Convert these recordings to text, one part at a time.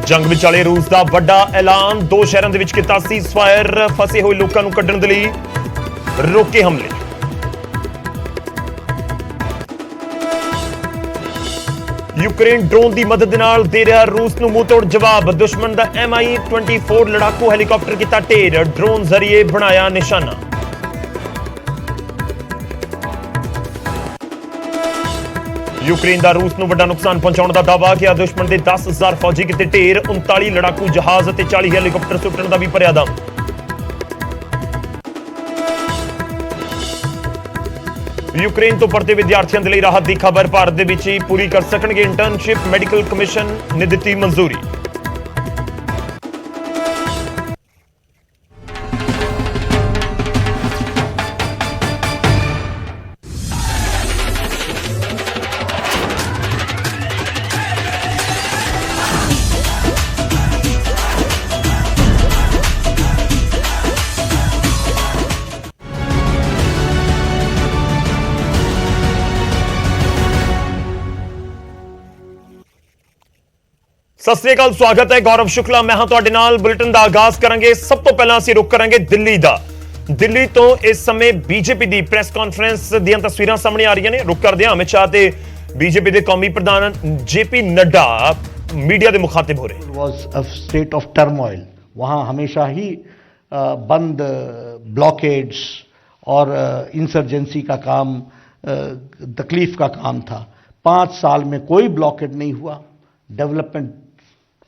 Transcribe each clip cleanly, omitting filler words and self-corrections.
ਜੰਗ ਵਿਚਾਲੇ ਰੂਸ ਦਾ ਵੱਡਾ ਐਲਾਨ, 2 ਸ਼ਹਿਰਾਂ ਦੇ ਵਿੱਚ ਕੀਤਾ ਸੀਜ਼ਫਾਇਰ, ਫਸੇ ਹੋਏ ਲੋਕਾਂ ਨੂੰ ਕੱਢਣ ਦੇ ਲਈ ਰੋਕੇ ਹਮਲੇ। यूक्रेन ड्रोन की मदद नाल दे रहा रूस नूं मुंह तोड़ जवाब, दुश्मन का MI-24 लड़ाकू हैलीकॉप्टर किया ढेर, ड्रोन जरिए बनाया निशाना। यूक्रेन का रूस नूं वड्डा नुकसान पहुंचाने का दावा किया, दुश्मन के 10,000 फौजी किते ढेर, 39 लड़ाकू जहाज और 40 हैलीकॉप्टर सुट्टण का भी भरिया दम। यूक्रेन तो परते विद्यार्थियों के लिए राहत की खबर, भारत के विच ही पूरी कर सकणगे इंटर्नशिप, मैडिकल कमिशन ने दी मंजूरी। सत श्री अकाल, स्वागत है, गौरव शुक्ला मैं हाँ तुहाडे नाल। बुलेटिन का आगाज करांगे। सब तो पहला असीं रुख करांगे दिल्ली दा। दिल्ली तो इस समय बीजेपी की प्रेस कॉन्फ्रेंस दीयां तस्वीरां सामने आ रही ने। रुख करदे हां, अमित शाह ते बीजेपी के कौमी प्रधान JP नड्डा मीडिया के मुखातिब हो रहे। Was a state of turmoil, वहां हमेशा ही बंद, ब्लॉकेड्स और इंसर्जेंसी का काम, तकलीफ का काम था। 5 साल में कोई ब्लॉकेड नहीं हुआ, डेवलपमेंट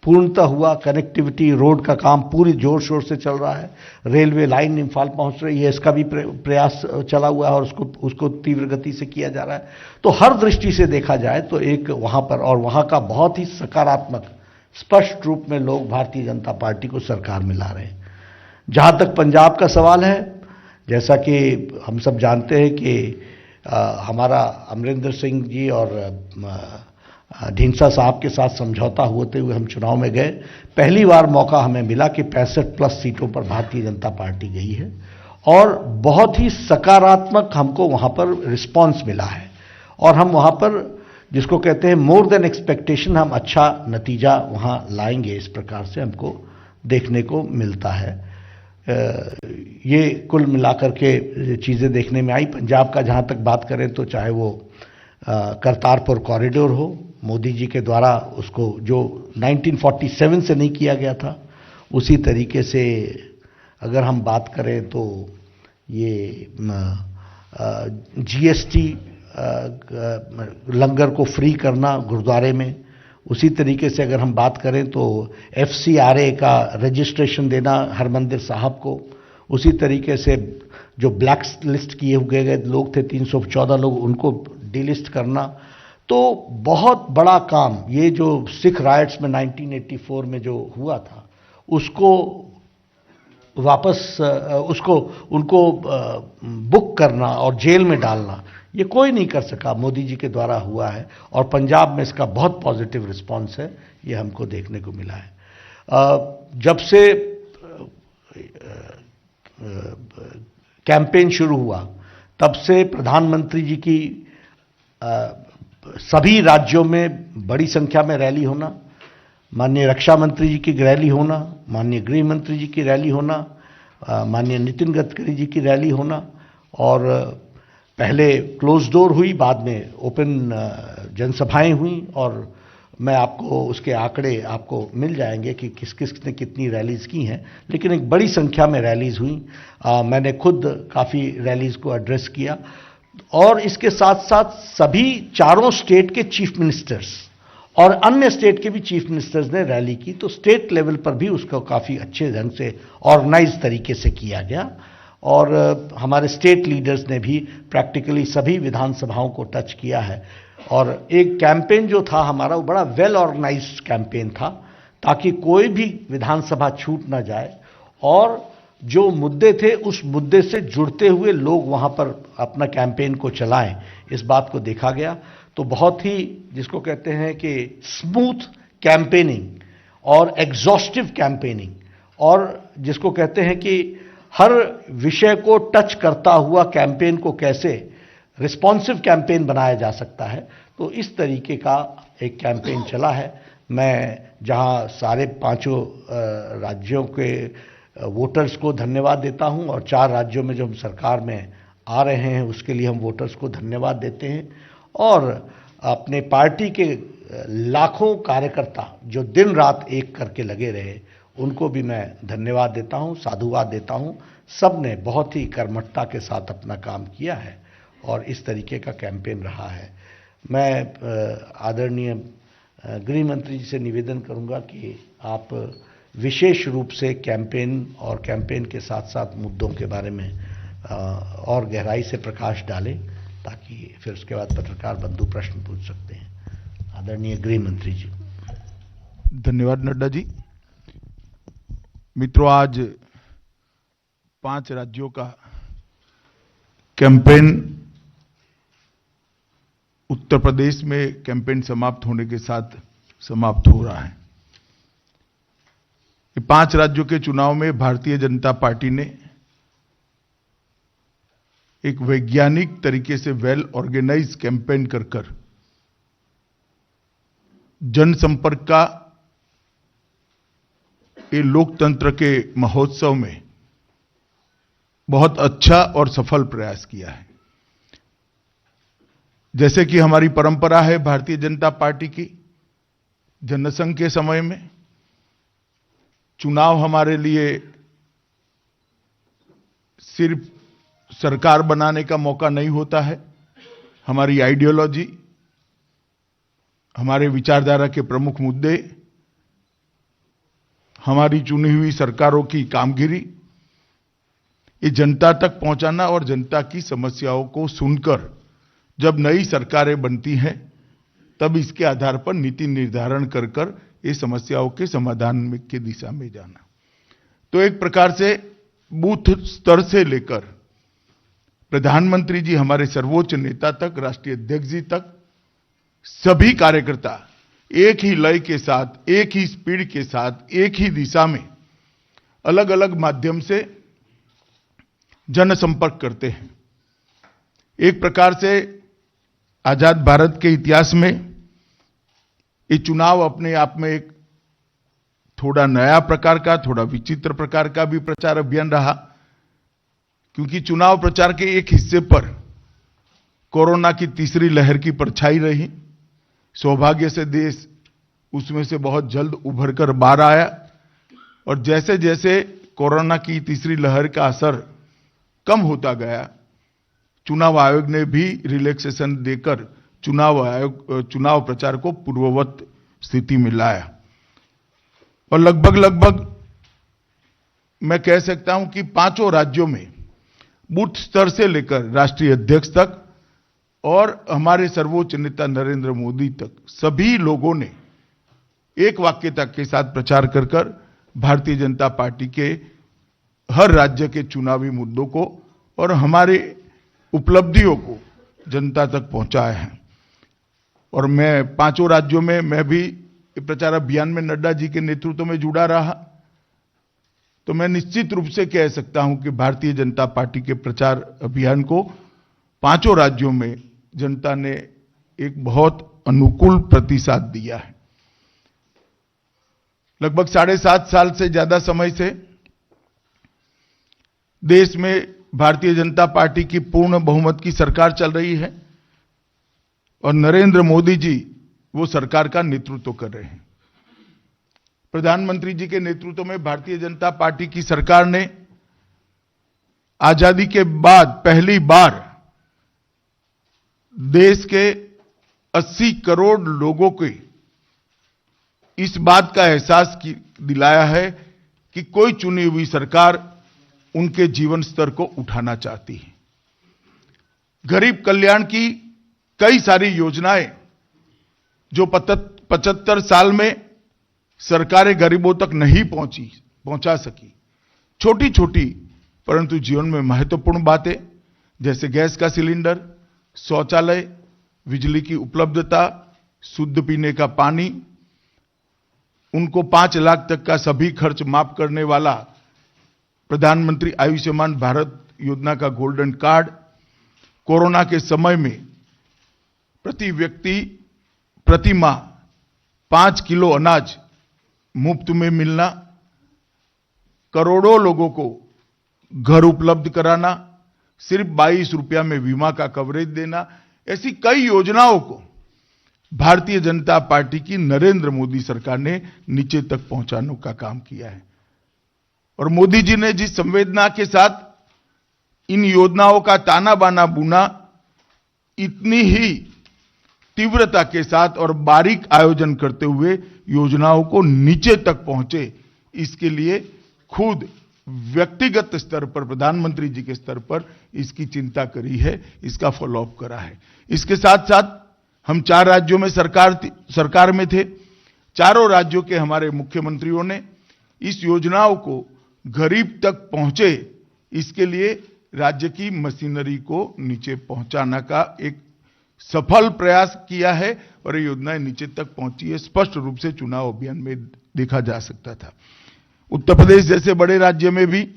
पूर्णतः हुआ, कनेक्टिविटी रोड का काम पूरी जोर शोर से चल रहा है, रेलवे लाइन इम्फाल पहुंच रही है, इसका भी प्रयास चला हुआ है और उसको तीव्र गति से किया जा रहा है। तो हर दृष्टि से देखा जाए तो एक वहां पर, और वहां का बहुत ही सकारात्मक स्पष्ट रूप में लोग भारतीय जनता पार्टी को सरकार में ला रहे हैं। जहां तक पंजाब का सवाल है, जैसा कि हम सब जानते हैं कि हमारा अमरिंदर सिंह जी और ढींसा साहब के साथ समझौता होते हुए हम चुनाव में गए। पहली बार मौका हमें मिला कि 65+ सीटों पर भारतीय जनता पार्टी गई है और बहुत ही सकारात्मक हमको वहां पर रिस्पांस मिला है और हम वहां पर, जिसको कहते हैं मोर देन एक्सपेक्टेशन, हम अच्छा नतीजा वहां लाएंगे, इस प्रकार से हमको देखने को मिलता है। ये कुल मिलाकर के चीज़ें देखने में आई। पंजाब का जहां तक बात करें तो चाहे वो करतारपुर कॉरिडोर हो, मोदी जी के द्वारा उसको जो 1947 से नहीं किया गया था, उसी तरीके से अगर हम बात करें तो ये GST लंगर को फ्री करना गुरुद्वारे में, उसी तरीके से अगर हम बात करें तो FCRA का रजिस्ट्रेशन देना हरमंदिर साहब को, उसी तरीके से जो ब्लैक लिस्ट किए हुए गए लोग थे 314 लोग, उनको डिलिस्ट करना। तो बहुत बड़ा काम, ये जो सिख राइट्स में 1984 में जो हुआ था उसको वापस उनको बुक करना और जेल में डालना, ये कोई नहीं कर सका, मोदी जी के द्वारा हुआ है और पंजाब में इसका बहुत पॉजिटिव रिस्पांस है, ये हमको देखने को मिला है। जब से कैंपेन शुरू हुआ तब से प्रधानमंत्री जी की सभी राज्यों में बड़ी संख्या में रैली होना, माननीय रक्षा मंत्री जी की रैली होना, माननीय गृह मंत्री जी की रैली होना, माननीय नितिन गडकरी जी की रैली होना, और पहले क्लोज डोर हुई, बाद में ओपन जनसभाएं हुई और मैं आपको उसके आंकड़े आपको मिल जाएंगे कि किस किस ने कितनी रैलीज की हैं, लेकिन एक बड़ी संख्या में रैलीज हुई। मैंने खुद काफ़ी रैलीज को एड्रेस किया और इसके साथ साथ सभी 4 स्टेट के चीफ मिनिस्टर्स और अन्य स्टेट के भी चीफ मिनिस्टर्स ने रैली की। तो स्टेट लेवल पर भी उसको काफ़ी अच्छे ढंग से ऑर्गेनाइज तरीके से किया गया और हमारे स्टेट लीडर्स ने भी प्रैक्टिकली सभी विधानसभाओं को टच किया है और एक कैंपेन जो था हमारा वो बड़ा वेल ऑर्गेनाइज्ड कैंपेन था ताकि कोई भी विधानसभा छूट ना जाए और जो मुद्दे थे उस मुद्दे से जुड़ते हुए लोग वहां पर अपना कैंपेन को चलाएं, इस बात को देखा गया। तो बहुत ही, जिसको कहते हैं कि स्मूथ कैंपेनिंग और एग्जॉस्टिव कैंपेनिंग, और जिसको कहते हैं कि हर विषय को टच करता हुआ कैंपेन को कैसे रिस्पॉन्सिव कैंपेन बनाया जा सकता है, तो इस तरीके का एक कैंपेन चला है मैं जहां सारे पांचों राज्यों के वोटर्स को धन्यवाद देता हूं और 4 राज्यों में जो हम सरकार में आ रहे हैं उसके लिए हम वोटर्स को धन्यवाद देते हैं और अपने पार्टी के लाखों कार्यकर्ता जो दिन रात एक करके लगे रहे उनको भी मैं धन्यवाद देता हूं, साधुवाद देता हूं। सब ने बहुत ही कर्मठता के साथ अपना काम किया है और इस तरीके का कैंपेन रहा है। मैं आदरणीय गृह मंत्री जी से निवेदन करूंगा कि आप विशेष रूप से कैंपेन और कैंपेन के साथ साथ मुद्दों के बारे में और गहराई से प्रकाश डालें ताकि फिर उसके बाद पत्रकार बंधु प्रश्न पूछ सकते हैं। आदरणीय गृह मंत्री जी। धन्यवाद नड्डा जी। मित्रों, आज 5 राज्यों का कैंपेन उत्तर प्रदेश में कैंपेन समाप्त होने के साथ समाप्त हो रहा है। ये 5 राज्यों के चुनाव में भारतीय जनता पार्टी ने एक वैज्ञानिक तरीके से वेल ऑर्गेनाइज कैंपेन कर जनसंपर्क का ये लोकतंत्र के महोत्सव में बहुत अच्छा और सफल प्रयास किया है। जैसे कि हमारी परंपरा है भारतीय जनता पार्टी की, जनसंघ के समय में चुनाव हमारे लिए सिर्फ सरकार बनाने का मौका नहीं होता है। हमारी आइडियोलॉजी, हमारे विचारधारा के प्रमुख मुद्दे, हमारी चुनी हुई सरकारों की कामगिरी, ये जनता तक पहुंचाना और जनता की समस्याओं को सुनकर जब नई सरकारें बनती हैं तब इसके आधार पर नीति निर्धारण कर ये समस्याओं के समाधान की दिशा में जाना। तो एक प्रकार से बूथ स्तर से लेकर प्रधानमंत्री जी, हमारे सर्वोच्च नेता तक, राष्ट्रीय अध्यक्ष जी तक, सभी कार्यकर्ता एक ही लय के साथ, एक ही स्पीड के साथ, एक ही दिशा में अलग अलग माध्यम से जनसंपर्क करते हैं। एक प्रकार से आजाद भारत के इतिहास में ये चुनाव अपने आप में एक थोड़ा नया प्रकार का, थोड़ा विचित्र प्रकार का भी प्रचार अभियान रहा, क्योंकि चुनाव प्रचार के एक हिस्से पर कोरोना की तीसरी लहर की परछाई रही। सौभाग्य से देश उसमें से बहुत जल्द उभर कर बाहर आया और जैसे जैसे कोरोना की तीसरी लहर का असर कम होता गया, चुनाव आयोग ने भी रिलैक्सेशन देकर चुनाव प्रचार को पूर्ववत स्थिति में लाया और लगभग मैं कह सकता हूं कि 5 राज्यों में बूथ स्तर से लेकर राष्ट्रीय अध्यक्ष तक और हमारे सर्वोच्च नेता नरेंद्र मोदी तक सभी लोगों ने एक वाक्यता के साथ प्रचार कर भारतीय जनता पार्टी के हर राज्य के चुनावी मुद्दों को और हमारे उपलब्धियों को जनता तक पहुंचाया है। और मैं 5 राज्यों में मैं भी प्रचार अभियान में नड्डा जी के नेतृत्व में जुड़ा रहा, तो मैं निश्चित रूप से कह सकता हूं कि भारतीय जनता पार्टी के प्रचार अभियान को 5 राज्यों में जनता ने एक बहुत अनुकूल प्रतिसाद दिया है। लगभग 7.5 साल से ज्यादा समय से देश में भारतीय जनता पार्टी की पूर्ण बहुमत की सरकार चल रही है और नरेंद्र मोदी जी वो सरकार का नेतृत्व कर रहे हैं। प्रधानमंत्री जी के नेतृत्व में भारतीय जनता पार्टी की सरकार ने आजादी के बाद पहली बार देश के 80 करोड़ लोगों को इस बात का एहसास दिलाया है कि कोई चुनी हुई सरकार उनके जीवन स्तर को उठाना चाहती है। गरीब कल्याण की कई सारी योजनाएं जो 75 साल में सरकारें गरीबों तक नहीं पहुंचा सकी, छोटी छोटी परंतु जीवन में महत्वपूर्ण बातें जैसे गैस का सिलेंडर, शौचालय, बिजली की उपलब्धता, शुद्ध पीने का पानी, उनको 5 लाख तक का सभी खर्च माफ करने वाला प्रधानमंत्री आयुष्मान भारत योजना का गोल्डन कार्ड, कोरोना के समय में प्रति व्यक्ति प्रति माह 5 किलो अनाज मुफ्त में मिलना, करोड़ों लोगों को घर उपलब्ध कराना, सिर्फ 22 रुपया में बीमा का कवरेज देना, ऐसी कई योजनाओं को भारतीय जनता पार्टी की नरेंद्र मोदी सरकार ने नीचे तक पहुंचाने का काम किया है। और मोदी जी ने जिस संवेदना के साथ इन योजनाओं का ताना बाना बुना, इतनी ही तीव्रता के साथ और बारीक आयोजन करते हुए योजनाओं को नीचे तक पहुंचे, इसके लिए खुद व्यक्तिगत स्तर पर प्रधानमंत्री जी के स्तर पर इसकी चिंता करी है, इसका फॉलोअप करा है। इसके साथ साथ हम 4 राज्यों में सरकार में थे। चारों राज्यों के हमारे मुख्यमंत्रियों ने इस योजनाओं को गरीब तक पहुंचे, इसके लिए राज्य की मशीनरी को नीचे पहुंचाने का एक सफल प्रयास किया है और ये योजनाएं नीचे तक पहुंची है, स्पष्ट रूप से चुनाव अभियान में देखा जा सकता था। उत्तर प्रदेश जैसे बड़े राज्य में भी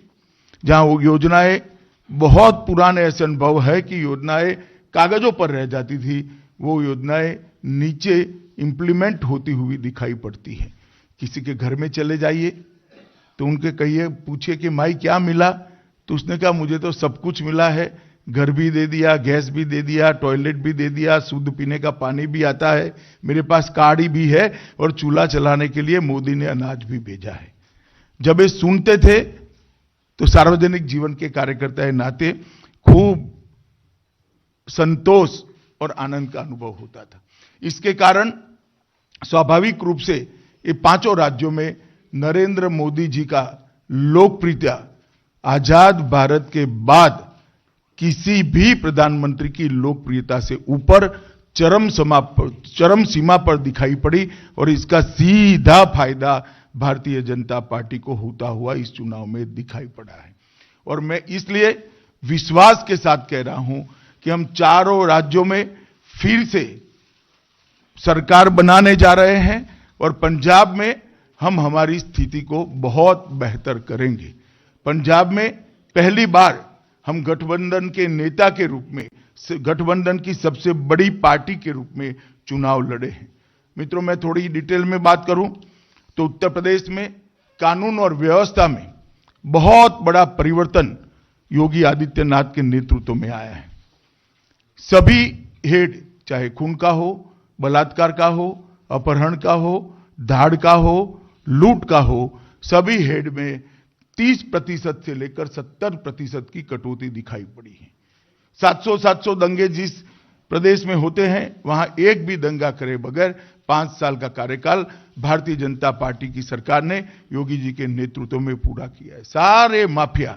जहां वो योजनाएं बहुत पुराने ऐसे अनुभव है कि योजनाएं कागजों पर रह जाती थी, वो योजनाएं नीचे इंप्लीमेंट होती हुई दिखाई पड़ती है। किसी के घर में चले जाइए तो उनके कहिए, पूछिए कि माई क्या मिला, तो उसने कहा मुझे तो सब कुछ मिला है, घर भी दे दिया, गैस भी दे दिया, टॉयलेट भी दे दिया, शुद्ध पीने का पानी भी आता है, मेरे पास कार्ड भी है और चूल्हा चलाने के लिए मोदी ने अनाज भी भेजा है। जब ये सुनते थे तो सार्वजनिक जीवन के कार्यकर्ता के नाते खूब संतोष और आनंद का अनुभव होता था। इसके कारण स्वाभाविक रूप से ये 5 राज्यों में नरेंद्र मोदी जी का लोकप्रियता आजाद भारत के बाद किसी भी प्रधानमंत्री की लोकप्रियता से ऊपर चरम सीमा पर दिखाई पड़ी और इसका सीधा फायदा भारतीय जनता पार्टी को होता हुआ इस चुनाव में दिखाई पड़ा है। और मैं इसलिए विश्वास के साथ कह रहा हूं कि हम चारों राज्यों में फिर से सरकार बनाने जा रहे हैं और पंजाब में हम हमारी स्थिति को बहुत बेहतर करेंगे। पंजाब में पहली बार हम गठबंधन के नेता के रूप में, गठबंधन की सबसे बड़ी पार्टी के रूप में चुनाव लड़े हैं। मित्रों, मैं थोड़ी डिटेल में बात करूं तो उत्तर प्रदेश में कानून और व्यवस्था में बहुत बड़ा परिवर्तन योगी आदित्यनाथ के नेतृत्व में आया है। सभी हेड, चाहे खून का हो, बलात्कार का हो, अपहरण का हो, धाड़ का हो, लूट का हो, सभी हेड में 30% से लेकर 70% की कटौती दिखाई पड़ी है। 700 दंगे जिस प्रदेश में होते हैं वहां एक भी दंगा करे बगैर 5 साल का कार्यकाल भारतीय जनता पार्टी की सरकार ने योगी जी के नेतृत्व में पूरा किया है। सारे माफिया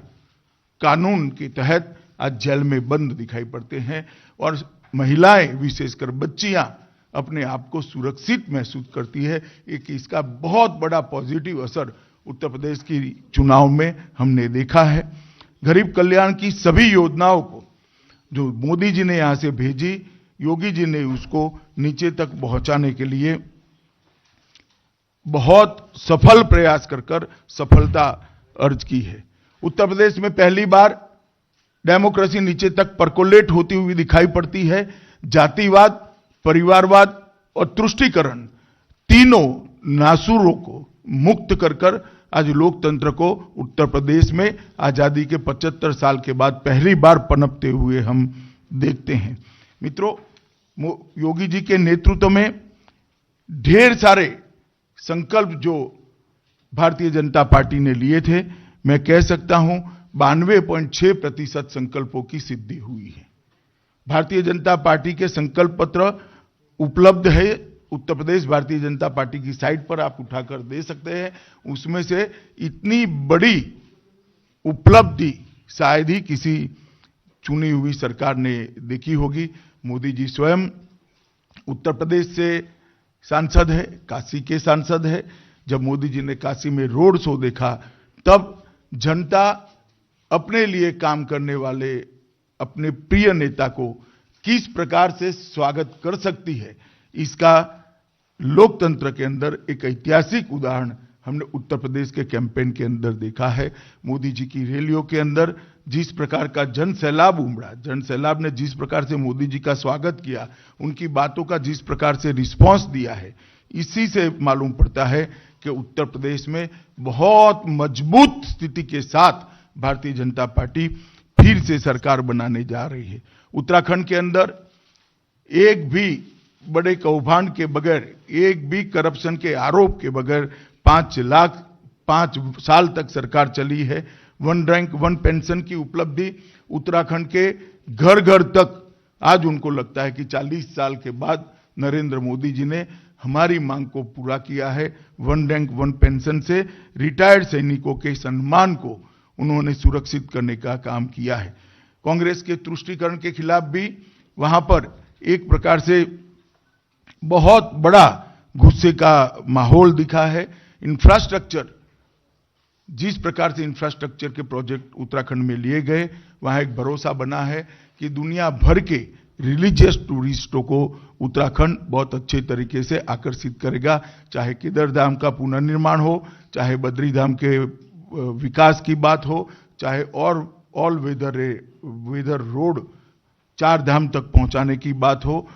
कानून के तहत आज जेल में बंद दिखाई पड़ते हैं और महिलाएं, विशेषकर बच्चियां, अपने आप को सुरक्षित महसूस करती है। एक इसका बहुत बड़ा पॉजिटिव असर उत्तर प्रदेश की चुनाव में हमने देखा है। गरीब कल्याण की सभी योजनाओं को जो मोदी जी ने यहां से भेजी, योगी जी ने उसको नीचे तक पहुंचाने के लिए बहुत सफल प्रयास कर सफलता अर्ज की है। उत्तर प्रदेश में पहली बार डेमोक्रेसी नीचे तक परकोलेट होती हुई दिखाई पड़ती है। जातिवाद, परिवारवाद और तुष्टीकरण तीनों नासूरों को मुक्त कर आज लोकतंत्र को उत्तर प्रदेश में आजादी के 75 साल के बाद पहली बार पनपते हुए हम देखते हैं। मित्रों, योगी जी के नेतृत्व में ढेर सारे संकल्प जो भारतीय जनता पार्टी ने लिए थे, मैं कह सकता हूं 92.6% संकल्पों की सिद्धि हुई है। भारतीय जनता पार्टी के संकल्प पत्र उपलब्ध है उत्तर प्रदेश भारतीय जनता पार्टी की साइट पर, आप उठाकर दे सकते हैं। उसमें से इतनी बड़ी उपलब्धि शायद ही किसी चुनी हुई सरकार ने देखी होगी। मोदी जी स्वयं उत्तर प्रदेश से सांसद है, काशी के सांसद है। जब मोदी जी ने काशी में रोड शो देखा तब जनता अपने लिए काम करने वाले अपने प्रिय नेता को किस प्रकार से स्वागत कर सकती है, इसका लोकतंत्र के अंदर एक ऐतिहासिक उदाहरण हमने उत्तर प्रदेश के कैंपेन के अंदर देखा है। मोदी जी की रैलियों के अंदर जिस प्रकार का जन सैलाब उमड़ा, जन सैलाब ने जिस प्रकार से मोदी जी का स्वागत किया, उनकी बातों का जिस प्रकार से रिस्पांस दिया है, इसी से मालूम पड़ता है कि उत्तर प्रदेश में बहुत मजबूत स्थिति के साथ भारतीय जनता पार्टी फिर से सरकार बनाने जा रही है। उत्तराखंड के अंदर एक भी बड़े कौभांड के बगैर, एक भी करप्शन के आरोप के बगैर 5 साल तक सरकार चली है। वन रैंक वन पेंशन की उपलब्धि उत्तराखंड के घर घर तक आज उनको लगता है कि 40 साल के बाद नरेंद्र मोदी जी ने हमारी मांग को पूरा किया है। वन रैंक वन पेंशन से रिटायर्ड सैनिकों के सम्मान को उन्होंने सुरक्षित करने का काम किया है। कांग्रेस के तुष्टीकरण के खिलाफ भी वहां पर एक प्रकार से बहुत बड़ा गुस्से का माहौल दिखा है। इंफ्रास्ट्रक्चर, जिस प्रकार से इंफ्रास्ट्रक्चर के प्रोजेक्ट उत्तराखंड में लिए गए, वहां एक भरोसा बना है कि दुनिया भर के रिलीजियस टूरिस्टों को उत्तराखंड बहुत अच्छे तरीके से आकर्षित करेगा। चाहे केदारधाम का पुनर्निर्माण हो, चाहे बद्रीधाम के विकास की बात हो, चाहे और ऑल वेदर रोड 4 धाम तक पहुंचाने की बात हो,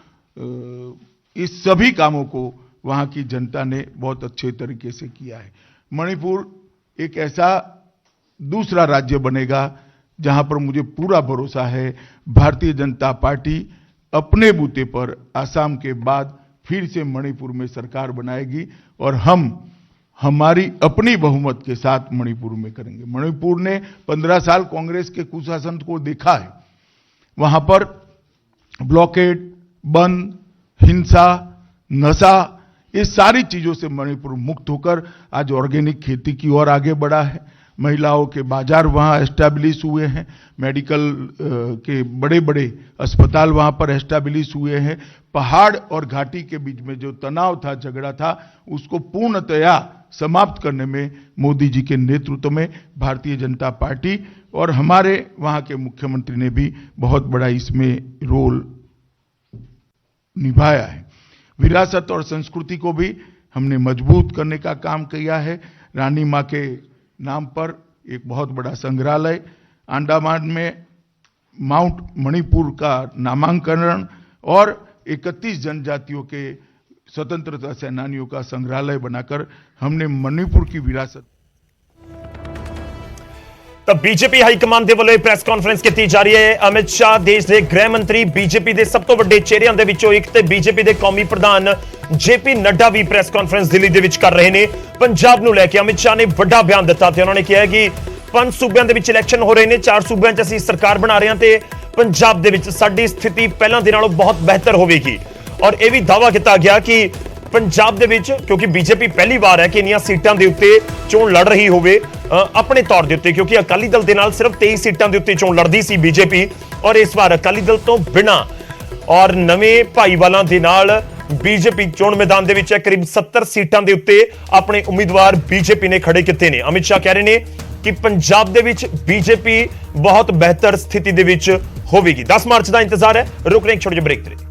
इस सभी कामों को वहां की जनता ने बहुत अच्छे तरीके से किया है। मणिपुर एक ऐसा दूसरा राज्य बनेगा जहां पर मुझे पूरा भरोसा है भारतीय जनता पार्टी अपने बूते पर आसाम के बाद फिर से मणिपुर में सरकार बनाएगी और हम हमारी अपनी बहुमत के साथ मणिपुर में करेंगे। मणिपुर ने 15 साल कांग्रेस के कुशासन को देखा है। वहां पर ब्लॉकेड, बंद, हिंसा, नशा, ये सारी चीजों से मणिपुर मुक्त होकर आज ऑर्गेनिक खेती की ओर आगे बढ़ा है। महिलाओं के बाजार वहां एस्टैब्लिश हुए हैं, मेडिकल के बड़े बड़े अस्पताल वहां पर एस्टैब्लिश हुए हैं। पहाड़ और घाटी के बीच में जो तनाव था, झगड़ा था, उसको पूर्णतया समाप्त करने में मोदी जी के नेतृत्व में भारतीय जनता पार्टी और हमारे वहां के मुख्यमंत्री ने भी बहुत बड़ा इसमें रोल निभाया है। विरासत और संस्कृति को भी हमने मजबूत करने का काम किया है। रानी मां के नाम पर एक बहुत बड़ा संग्रहालय, अंडमान में माउंट मणिपुर का नामांकन और 31 जनजातियों के स्वतंत्रता सेनानियों का संग्रहालय बनाकर हमने मणिपुर की विरासत। ਤਾਂ ਬੀਜੇਪੀ ਹਾਈ ਕਮਾਂਡ ਦੇ ਵੱਲੋਂ ਪ੍ਰੈਸ ਕਾਨਫਰੰਸ ਕੀਤੀ ਜਾ ਰਹੀ ਹੈ। ਅਮਿਤ ਸ਼ਾਹ ਦੇਸ਼ ਦੇ ਗ੍ਰਹਿ ਮੰਤਰੀ, ਬੀਜੇਪੀ ਦੇ ਸਭ ਤੋਂ ਵੱਡੇ ਚਿਹਰਿਆਂ ਦੇ ਵਿੱਚੋਂ ਇੱਕ ਤੇ ਬੀਜੇਪੀ ਦੇ ਕੌਮੀ ਪ੍ਰਧਾਨ ਜੇਪੀ ਨੱਡਾ ਵੀ ਪ੍ਰੈਸ ਕਾਨਫਰੰਸ ਦਿੱਲੀ ਦੇ ਵਿੱਚ ਕਰ ਰਹੇ ਨੇ। ਪੰਜਾਬ ਨੂੰ ਲੈ ਕੇ ਅਮਿਤ ਸ਼ਾਹ ਨੇ ਵੱਡਾ ਬਿਆਨ ਦਿੱਤਾ ਤੇ ਉਹਨਾਂ ਨੇ ਕਿਹਾ ਕਿ 5 ਸੂਬਿਆਂ ਦੇ ਵਿੱਚ ਇਲੈਕਸ਼ਨ ਹੋ ਰਹੇ ਨੇ, 4 ਸੂਬਿਆਂ 'ਚ ਅਸੀਂ ਸਰਕਾਰ ਬਣਾ ਰਹੇ ਹਾਂ ਤੇ ਪੰਜਾਬ ਦੇ ਵਿੱਚ ਸਾਡੀ ਸਥਿਤੀ ਪਹਿਲਾਂ ਦੇ ਨਾਲੋਂ ਬਹੁਤ ਬਿਹਤਰ ਹੋਵੇਗੀ। ਔਰ ਇਹ ਵੀ ਦਾਅਵਾ ਕੀਤਾ ਗਿਆ ਕਿ ਪੰਜਾਬ ਦੇ ਵਿੱਚ, ਕਿਉਂਕਿ ਬੀਜੇਪੀ ਪਹਿਲੀ ਵਾਰ ਹੈ ਕਿ ਇੰਨੀਆਂ ਸੀਟਾਂ ਦੇ ਉੱਤੇ ਚੋਣ ਲੜ ਰਹੀ ਹੋਵੇ ਆਪਣੇ ਤੌਰ ਦੇ ਉੱਤੇ, ਕਿਉਂਕਿ ਅਕਾਲੀ ਦਲ ਦੇ ਨਾਲ ਸਿਰਫ 23 ਸੀਟਾਂ ਦੇ ਉੱਤੇ ਚੋਣ ਲੜਦੀ ਸੀ ਬੀਜੇਪੀ, ਔਰ ਇਸ ਵਾਰ ਅਕਾਲੀ ਦਲ ਤੋਂ ਬਿਨਾਂ ਔਰ ਨਵੇਂ ਭਾਈਵਾਲਾਂ ਦੇ ਨਾਲ ਬੀਜੇਪੀ ਚੋਣ ਮੈਦਾਨ ਦੇ ਵਿੱਚ ਕਰੀਬ 70 ਸੀਟਾਂ ਦੇ ਉੱਤੇ ਆਪਣੇ ਉਮੀਦਵਾਰ ਬੀਜੇਪੀ ਨੇ ਖੜੇ ਕੀਤੇ ਨੇ। ਅਮਿਤ ਸ਼ਾਹ ਕਹਿ ਰਹੇ ਨੇ ਕਿ ਪੰਜਾਬ ਦੇ ਵਿੱਚ ਬੀਜੇਪੀ ਬਹੁਤ ਬਿਹਤਰ ਸਥਿਤੀ ਦੇ ਵਿੱਚ ਹੋਵੇਗੀ। 10 ਮਾਰਚ ਦਾ ਇੰਤਜ਼ਾਰ ਹੈ। ਰੁਕ ਰਹੇ ਇੱਕ ਛੋਟੇ ਜਿਹੇ ਬ੍ਰੇਕ ਤੇ।